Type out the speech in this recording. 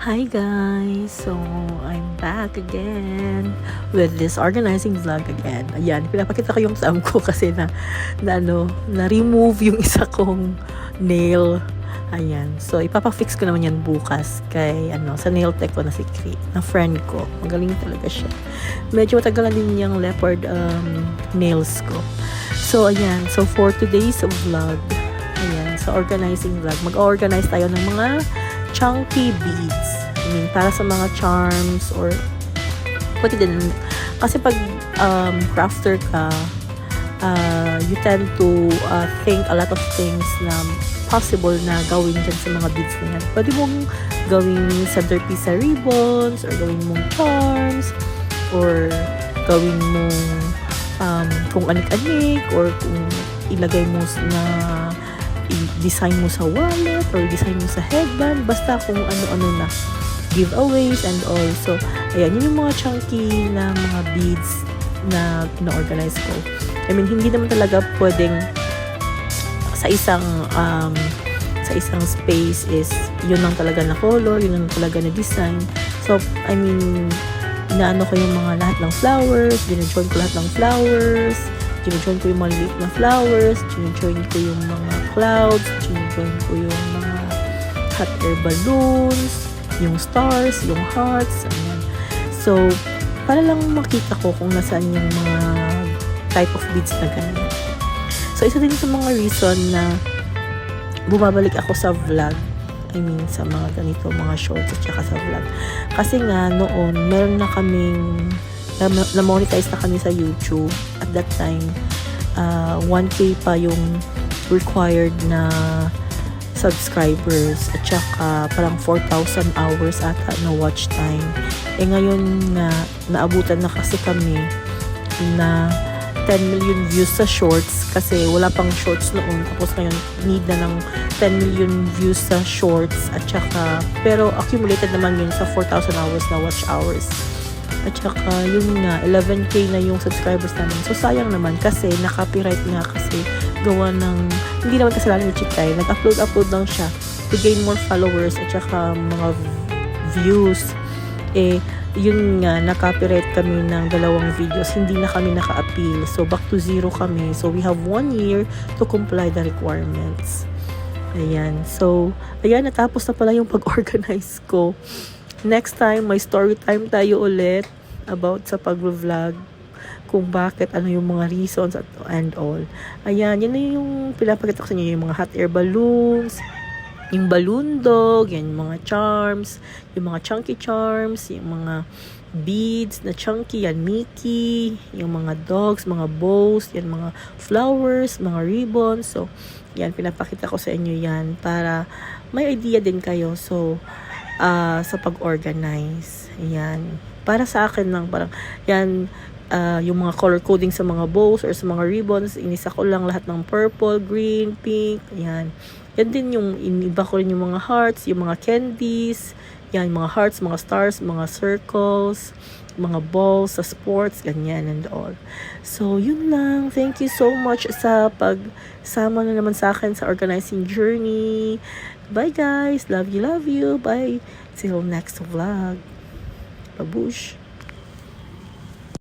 Hi guys! So, I'm back again with this organizing vlog again. Ayan, pinapakita ko yung thumb ko kasi na-remove yung isa kong nail. Ayan. So, ipapafix ko naman yan bukas kay, sa nail tech ko na si Kri, na friend ko. Magaling talaga siya. Medyo matagalan din yung leopard nails ko. So, ayan. So, for today's vlog, ayan, sa organizing vlog, mag-organize tayo ng mga chunky beads. I mean, para sa mga charms or pwede din. Kasi pag crafter ka, you tend to think a lot of things na possible na gawin dyan sa mga beads na yan. Pwede mong gawing centerpiece sa ribbons, or gawin mong charms, or gawin mong kung anik-anik, or kung ilagay mo na i-design mo sa wallet or design mo sa headband, basta kung ano-ano na giveaways and all. So, ayan, yun yung mga chunky na mga beads na na-organize ko. I mean, hindi naman talaga pwedeng sa isang space is yun lang talaga na color, yun lang talaga na design. So, I mean, inaano ko yung mga lahat ng flowers, gina-join ko lahat ng flowers, gina-join ko yung maliliit na flowers, gina-join ko yung mga clouds, gina-join ko yung mga hot air balloons, yung stars, yung hearts, ayan. So, para lang makita ko kung nasaan yung mga type of beads na ganyan. So, isa din sa mga reason na bumabalik ako sa vlog, I mean, sa mga ganito, mga shorts at saka sa vlog. Kasi nga, noon, meron na kaming na-monetize na kami sa YouTube. At that time, 1K pa yung required na subscribers. At saka parang 4,000 hours ata na watch time. Ngayon nga, naabutan na kasi kami na 10 million views sa shorts kasi wala pang shorts noon. Tapos ngayon, need na ng 10 million views sa shorts. At saka, pero accumulated naman yun sa 4,000 hours na watch hours. At saka, yun nga, 11K na yung subscribers namin. So, sayang naman kasi na-copyright nga kasi gawa ng, hindi naman kasalanan ni Chikay. Nag-upload lang siya to gain more followers at saka mga views. Yun nga, na-copyright kami ng 2 videos. Hindi na kami naka-appeal. So, back to zero kami. So, we have 1 year to comply the requirements. Ayan. So, ayan, natapos na pala yung pag-organize ko. Next time, may story time tayo ulit about sa pag-vlog, kung bakit, ano yung mga reasons and all. Ayan, yun na yung pinapakita ko sa inyo, yung mga hot air balloons, yung balloon dog, yan yung mga charms, yung mga chunky charms, yung mga beads na chunky, yan Mickey, yung mga dogs, mga bows, yan mga flowers, mga ribbons. So, yan, pinapakita ko sa inyo yan para may idea din kayo. So, sa pag-organize. Ayan. Para sa akin lang, parang, yan, yung mga color coding sa mga bows or sa mga ribbons, inisa ko lang lahat ng purple, green, pink, ayan. Yan din yung, iniba ko rin yung mga hearts, yung mga candies, yan, mga hearts, mga stars, mga circles, mga balls sa sports, ganyan and all. So, yun lang. Thank you so much sa pagsama na naman sa akin sa organizing journey. Bye guys. Love you, love you. Bye. Till next vlog. Babush.